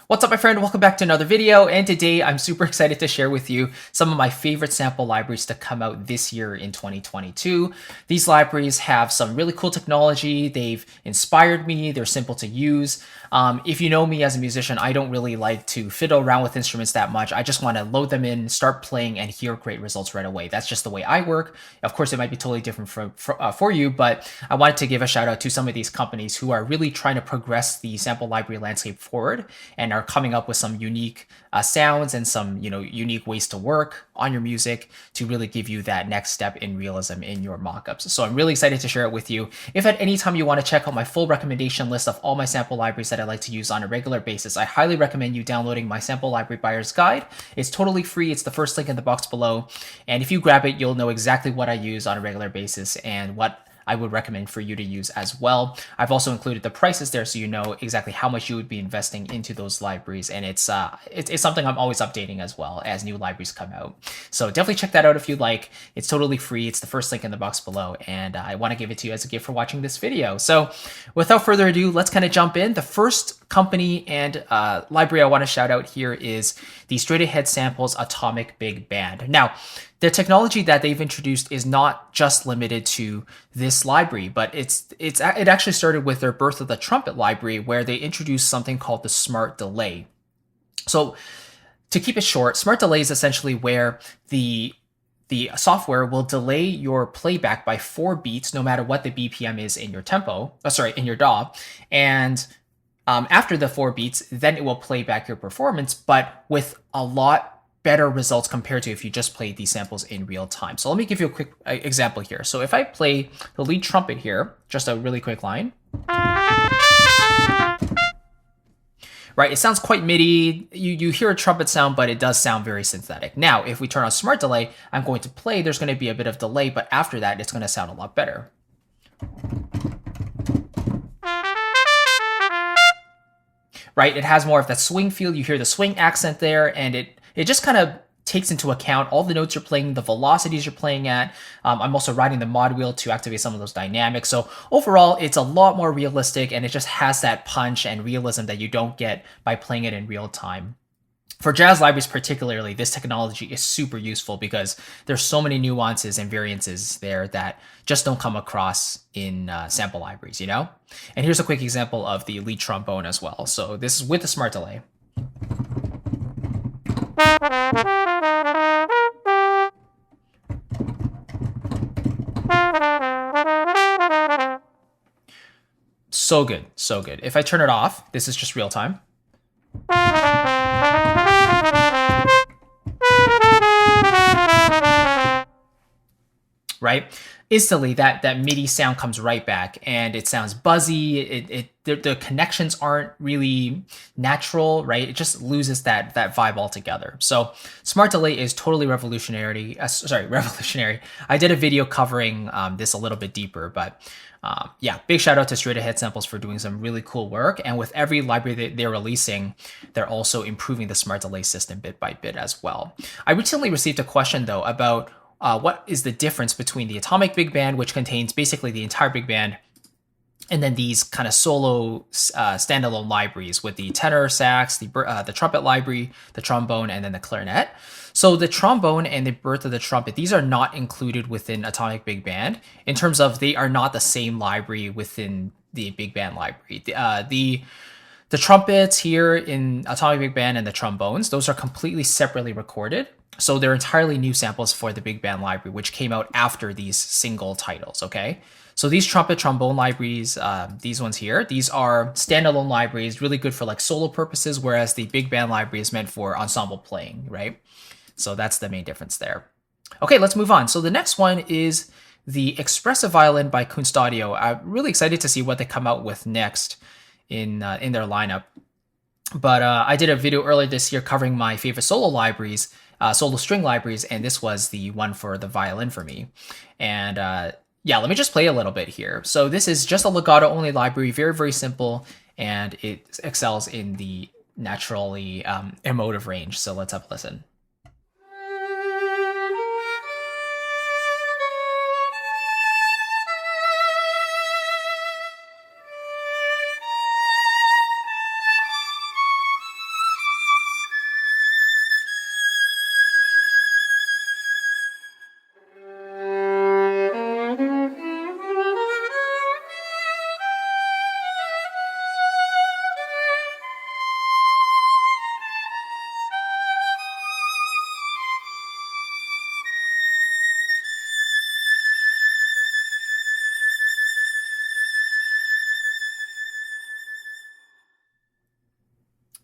What's up, my friend? Welcome back to another video, and today I'm super excited to share with you some of my favorite sample libraries to come out this year in 2022. These libraries have some really cool technology. They've inspired me. They're simple to use. If you know me as a musician, I don't really like to fiddle around with instruments that much. I just want to load them in, start playing, and hear great results right away. That's just the way I work. Of course, it might be totally different for you, but I wanted to give a shout out to some of these companies who are really trying to progress the sample library landscape forward and are coming up with some unique sounds and some unique ways to work on your music to really give you that next step in realism in your mockups. So I'm really excited to share it with you. If at any time you want to check out my full recommendation list of all my sample libraries that I like to use on a regular basis, I highly recommend you downloading my Sample Library Buyer's Guide. It's totally free. It's the first link in the box below. And if you grab it, you'll know exactly what I use on a regular basis and what I would recommend for you to use as well. I've also included the prices there so you know exactly how much you would be investing into those libraries, and it's something I'm always updating as well as new libraries come out. So definitely check that out if you'd like. It's totally free. It's the first link in the box below, and I want to give it to you as a gift for watching this video. So without further ado, let's kind of jump in. The first company and library I want to shout out here is the Straight Ahead Samples Atomic Big Band. Now, the technology that they've introduced is not just limited to this library, but it actually started with their Birth of the Trumpet library, where they introduced something called the Smart Delay. So to keep it short, Smart Delay is essentially where the software will delay your playback by 4 beats, no matter what the BPM is in your in your DAW. And after the 4 beats, then it will play back your performance, but with a lot better results compared to if you just played these samples in real time. So let me give you a quick example here. So if I play the lead trumpet here, just a really quick line, right? It sounds quite MIDI. You hear a trumpet sound, but it does sound very synthetic. Now, if we turn on Smart Delay, I'm going to play. There's going to be a bit of delay, but after that, it's going to sound a lot better. Right? It has more of that swing feel. You hear the swing accent there, and it just kind of takes into account all the notes you're playing, the velocities you're playing at. I'm also riding the mod wheel to activate some of those dynamics. So overall, it's a lot more realistic, and it just has that punch and realism that you don't get by playing it in real time. For jazz libraries particularly, this technology is super useful because there's so many nuances and variances there that just don't come across in sample libraries, you know? And here's a quick example of the lead trombone as well. So this is with the Smart Delay. So good, so good. If I turn it off, this is just real time. Right? Instantly, that MIDI sound comes right back, and it sounds buzzy. The connections aren't really natural, right? It just loses that vibe altogether. So Smart Delay is totally revolutionary. Revolutionary. I did a video covering this a little bit deeper, but yeah, big shout out to Straight Ahead Samples for doing some really cool work. And with every library that they're releasing, they're also improving the Smart Delay system bit by bit as well. I recently received a question though about what is the difference between the Atomic Big Band, which contains basically the entire big band, and then these kind of solo standalone libraries with the tenor sax, the trumpet library, the trombone, and then the clarinet. So the trombone and the Birth of the Trumpet, these are not included within Atomic Big Band in terms of they are not the same library within the big band library. The trumpets here in Atomic Big Band and the trombones, those are completely separately recorded. So they're entirely new samples for the big band library, which came out after these single titles, okay? So these trumpet trombone libraries, these ones here, these are standalone libraries, really good for like solo purposes, whereas the big band library is meant for ensemble playing, right? So that's the main difference there. Okay, let's move on. So the next one is the Expressive Violin by Kunst Audio. I'm really excited to see what they come out with next in their lineup. But I did a video earlier this year covering my favorite solo libraries, solo string libraries, and this was the one for the violin for me. And yeah, let me just play a little bit here. So this is just a legato only library, very, very simple, and it excels in the naturally emotive range. So let's have a listen.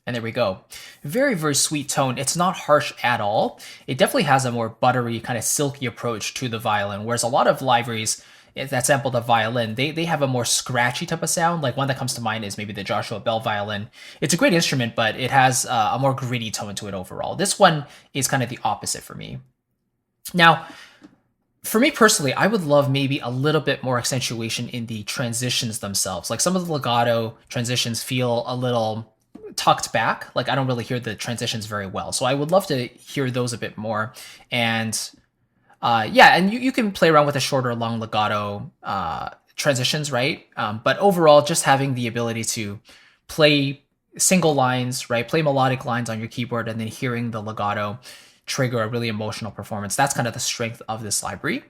And there we go. Very, very sweet tone. It's not harsh at all. It definitely has a more buttery, kind of silky approach to the violin, whereas a lot of libraries that sample the violin, they have a more scratchy type of sound. Like one that comes to mind is maybe the Joshua Bell violin. It's a great instrument, but it has a more gritty tone to it overall. This one is kind of the opposite for me. Now, for me personally, I would love maybe a little bit more accentuation in the transitions themselves. Like some of the legato transitions feel a little tucked back. Like I don't really hear the transitions very well. So I would love to hear those a bit more. And yeah, and you can play around with a shorter long legato transitions, right? But overall, just having the ability to play single lines, right? Play melodic lines on your keyboard and then hearing the legato trigger a really emotional performance. That's kind of the strength of this library.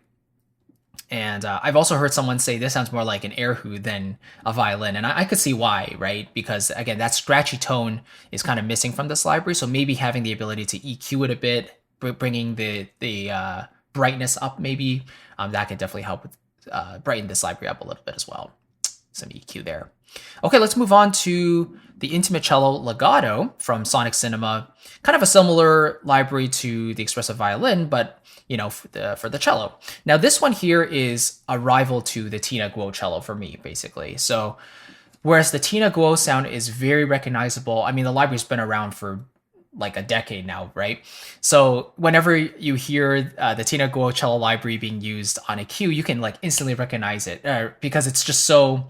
And I've also heard someone say this sounds more like an erhu than a violin. And I could see why, right? Because again, that scratchy tone is kind of missing from this library. So maybe having the ability to EQ it a bit, bringing the brightness up maybe, that could definitely help with brighten this library up a little bit as well. Some EQ there. Okay, let's move on to the Intimacello Legato from Sonic Cinema. Kind of a similar library to the Expressive Violin, but you know, for the cello. Now this one here is a rival to the Tina Guo cello for me, basically. So whereas the Tina Guo sound is very recognizable, I mean, the library's been around for like a decade now, right? So whenever you hear the Tina Guo cello library being used on a cue, you can like instantly recognize it because it's just so,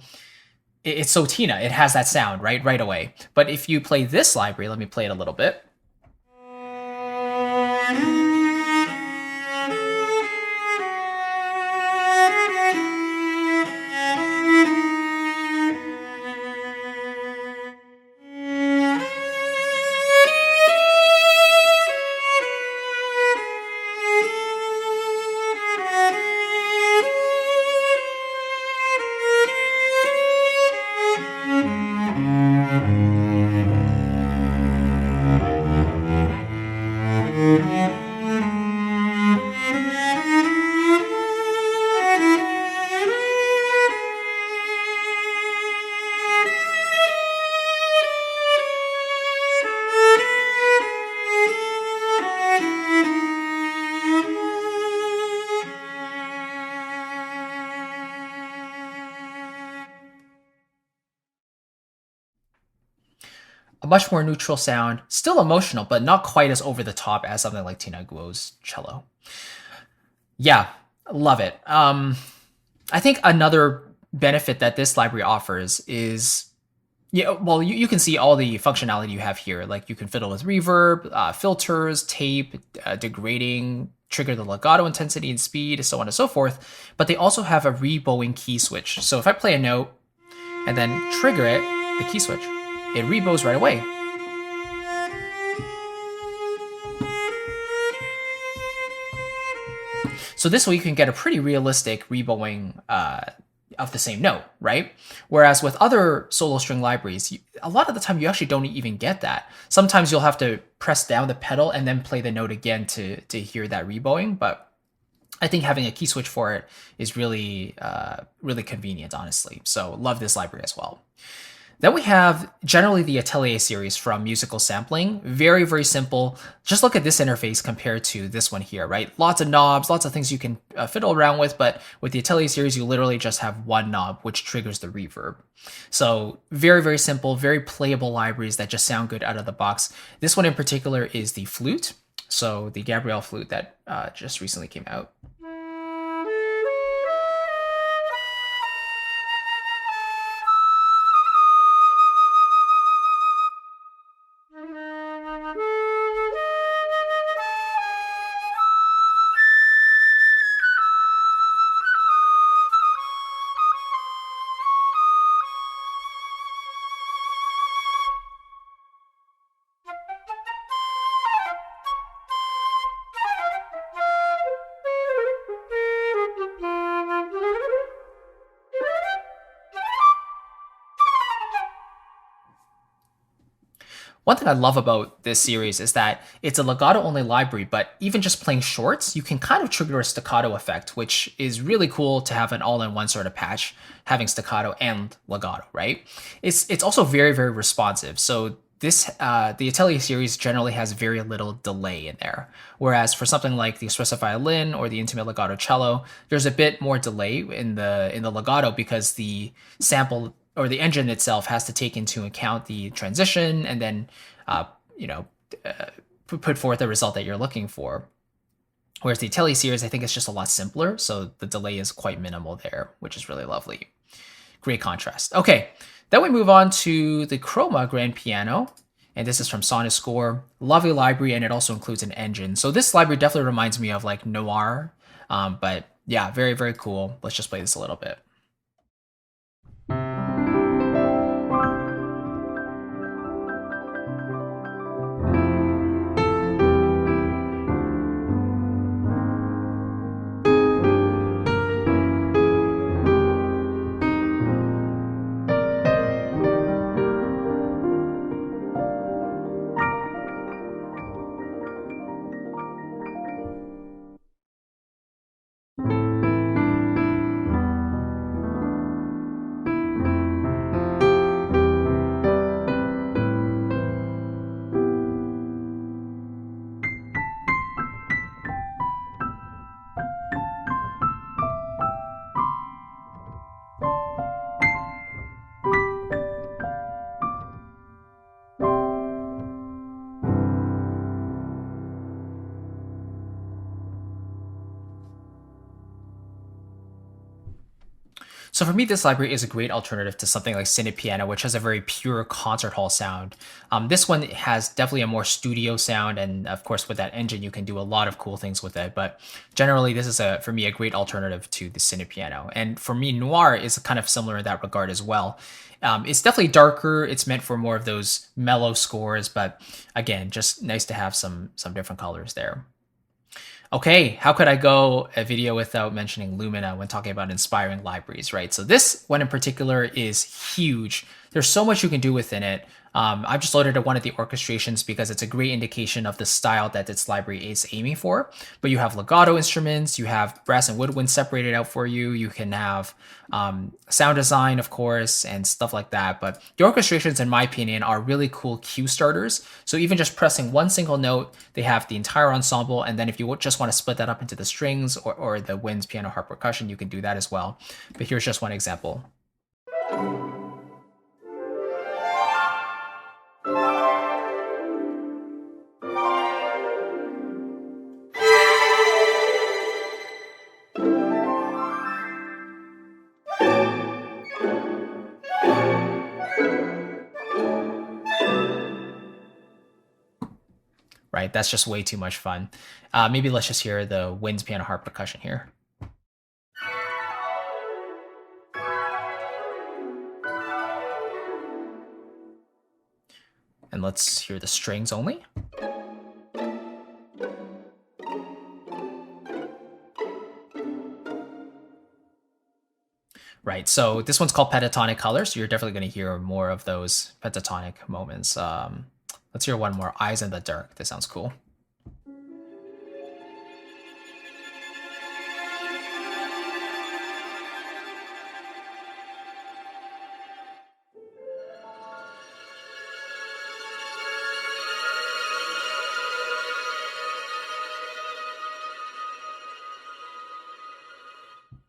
it's so Tina. It has that sound, right away. But if you play this library, let me play it a little bit. A much more neutral sound, still emotional, but not quite as over the top as something like Tina Guo's cello. Yeah, love it. I think another benefit that this library offers is, yeah, well, you can see all the functionality you have here. Like you can fiddle with reverb, filters, tape, degrading, trigger the legato intensity and speed, so on and so forth. But they also have a rebowing key switch. So if I play a note and then trigger it, the key switch, it rebows right away. So this way you can get a pretty realistic rebowing of the same note, right? Whereas with other solo string libraries, a lot of the time you actually don't even get that. Sometimes you'll have to press down the pedal and then play the note again to hear that rebowing. But I think having a key switch for it is really, really convenient, honestly. So love this library as well. Then we have generally the Atelier series from musical sampling. Very, very simple. Just look at this interface compared to this one here, right? Lots of knobs, lots of things you can fiddle around with, but with the Atelier series, you literally just have one knob, which triggers the reverb. So very, very simple, very playable libraries that just sound good out of the box. This one in particular is the flute. So the Gabrielle flute that just recently came out. One thing I love about this series is that it's a legato-only library, but even just playing shorts, you can kind of trigger a staccato effect, which is really cool to have an all-in-one sort of patch, having staccato and legato, right? It's also very, very responsive. So this the Atelier series generally has very little delay in there, whereas for something like the Expressive Violin or the Intimate Legato Cello, there's a bit more delay in the legato because the sample or the engine itself has to take into account the transition and then you know put forth the result that you're looking for. Whereas the Atelier series, I think it's just a lot simpler, so the delay is quite minimal there, which is really lovely. Great contrast. Okay, then we move on to the Chroma Grand piano, and this is from Sonoscore. Lovely library, and it also includes an engine. So this library definitely reminds me of like Noir, but yeah, very, very cool. Let's just play this a little bit. So for me, this library is a great alternative to something like Cine Piano, which has a very pure concert hall sound. This one has definitely a more studio sound, and of course with that engine, you can do a lot of cool things with it. But generally, this is for me a great alternative to the Cine Piano. And for me, Noir is kind of similar in that regard as well. It's definitely darker. It's meant for more of those mellow scores, but again, just nice to have some different colors there. Okay, how could I go a video without mentioning Lumina when talking about inspiring libraries, right? So this one in particular is huge. There's so much you can do within it. I've just loaded one of the orchestrations because it's a great indication of the style that this library is aiming for. But you have legato instruments, you have brass and woodwind separated out for you, you can have sound design, of course, and stuff like that. But the orchestrations, in my opinion, are really cool cue starters. So even just pressing one single note, they have the entire ensemble. And then if you just want to split that up into the strings or the winds, piano, harp, percussion, you can do that as well. But here's just one example. Right, that's just way too much fun. Maybe let's just hear the winds, piano, harp, percussion here. And let's hear the strings only. Right, so this one's called pentatonic colors. So you're definitely going to hear more of those pentatonic moments. Let's hear one more, Eyes in the Dark. This sounds cool.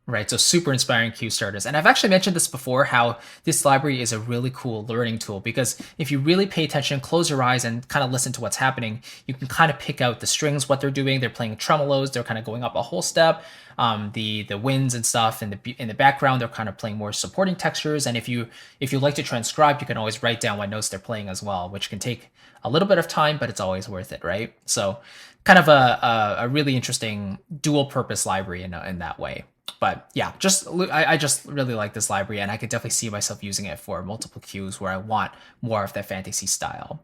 Right, so super inspiring cue starters. And I've actually mentioned this before, how this library is a really cool learning tool, because if you really pay attention, close your eyes and kind of listen to what's happening, you can kind of pick out the strings, what they're doing. They're playing tremolos, they're kind of going up a whole step. The winds and stuff in the background, they're kind of playing more supporting textures. And if you like to transcribe, you can always write down what notes they're playing as well, which can take a little bit of time, but it's always worth it, right? So kind of a really interesting dual purpose library in that way. But yeah, I just really like this library, and I could definitely see myself using it for multiple cues where I want more of that fantasy style.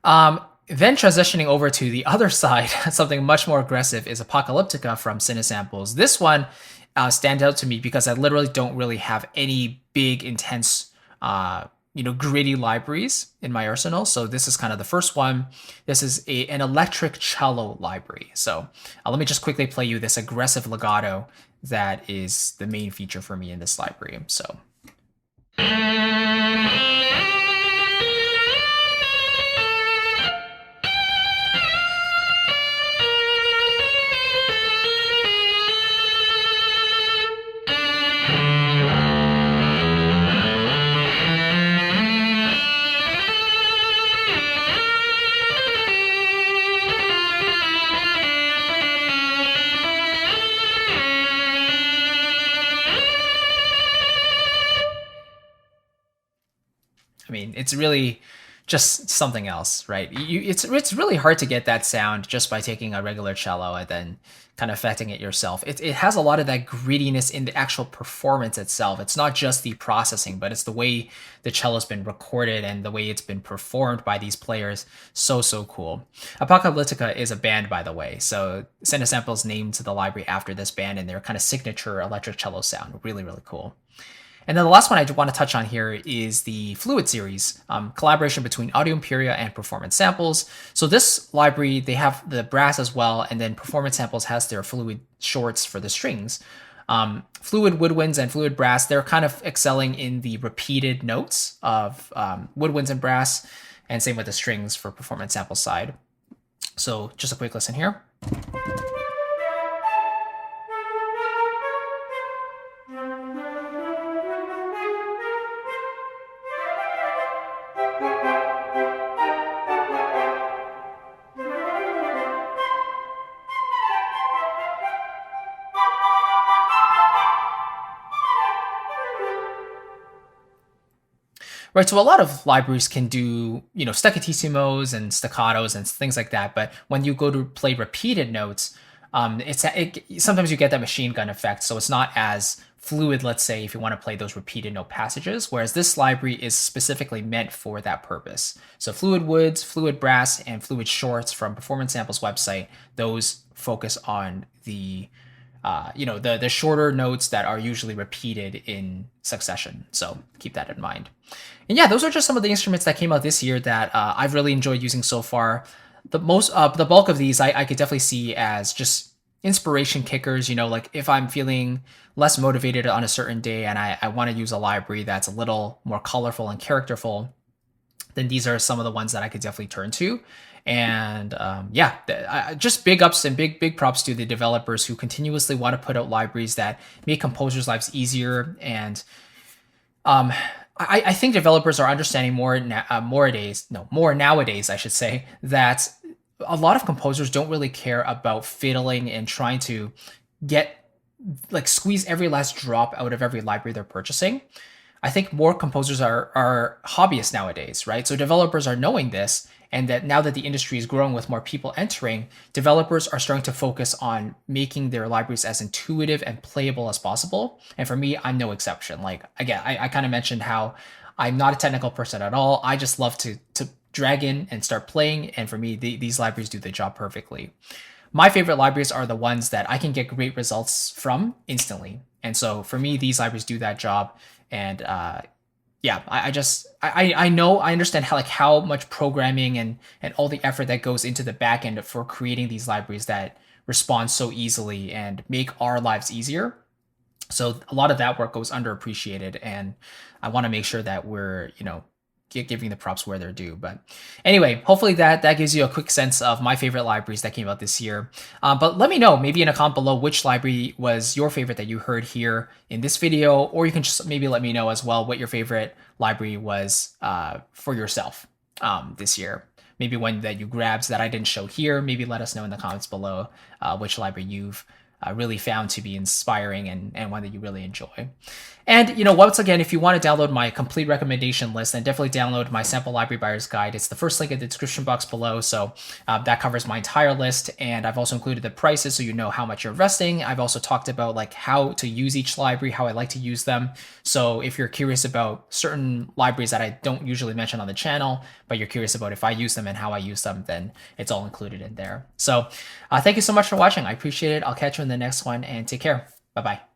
Then transitioning over to the other side, something much more aggressive is Apocalyptica from Cinesamples. This one stands out to me because I literally don't really have any big, intense, gritty libraries in my arsenal. So this is kind of the first one. This is an electric cello library. So let me just quickly play you this aggressive legato that is the main feature for me in this library. So. it's really just something else, right? It's really hard to get that sound just by taking a regular cello and then kind of affecting it yourself. It has a lot of that grittiness in the actual performance itself. It's not just the processing, but it's the way the cello's been recorded and the way it's been performed by these players. So cool. Apocalyptica is a band, by the way. So Cinesample's named the library after this band and their kind of signature electric cello sound. Really cool. And then the last one I want to touch on here is the Fluid series, collaboration between Audio Imperia and Performance Samples. So this library, they have the brass as well, and then Performance Samples has their Fluid shorts for the strings. Fluid woodwinds and Fluid brass, they're kind of excelling in the repeated notes of woodwinds and brass, and same with the strings for Performance Samples side. So just a quick listen here. Right, so a lot of libraries can do, staccatissimo and staccatos and things like that. But when you go to play repeated notes, sometimes you get that machine gun effect. So it's not as fluid, let's say, if you want to play those repeated note passages. Whereas this library is specifically meant for that purpose. So Fluid woods, Fluid brass, and Fluid shorts from Performance Samples website, those focus on the the shorter notes that are usually repeated in succession. So keep that in mind. And yeah, those are just some of the instruments that came out this year that I've really enjoyed using so far. The bulk of these I could definitely see as just inspiration kickers. Like if I'm feeling less motivated on a certain day and I want to use a library that's a little more colorful and characterful, then these are some of the ones that I could definitely turn to. And just big ups and big props to the developers who continuously want to put out libraries that make composers' lives easier. And I think developers are understanding more nowadays, I should say, that a lot of composers don't really care about fiddling and trying to squeeze every last drop out of every library they're purchasing. I think more composers are hobbyists nowadays, right? So developers are knowing this, and that now that the industry is growing with more people entering, developers are starting to focus on making their libraries as intuitive and playable as possible. And for me, I'm no exception. Like, again, I kind of mentioned how I'm not a technical person at all. I just love to drag in and start playing. And for me, these libraries do the job perfectly. My favorite libraries are the ones that I can get great results from instantly. And so for me, these libraries do that job. And I understand how much programming and all the effort that goes into the back end for creating these libraries that respond so easily and make our lives easier. So a lot of that work goes underappreciated, and I want to make sure that we're, giving the props where they're due. But anyway, hopefully that gives you a quick sense of my favorite libraries that came out this year. But let me know maybe in a comment below which library was your favorite that you heard here in this video, or you can just maybe let me know as well what your favorite library was for yourself this year. Maybe one that you grabbed that I didn't show here. Maybe let us know in the comments below which library you've really found to be inspiring and one that you really enjoy. And once again, if you want to download my complete recommendation list, then definitely download my sample library buyer's guide. It's the first link in the description box below. So that covers my entire list, and I've also included the prices so you know how much you're investing. I've also talked about how to use each library, how I like to use them. So if you're curious about certain libraries that I don't usually mention on the channel, but you're curious about if I use them and how I use them, then it's all included in there. So thank you so much for watching. I appreciate it. I'll catch you in the next one, and take care. Bye-bye.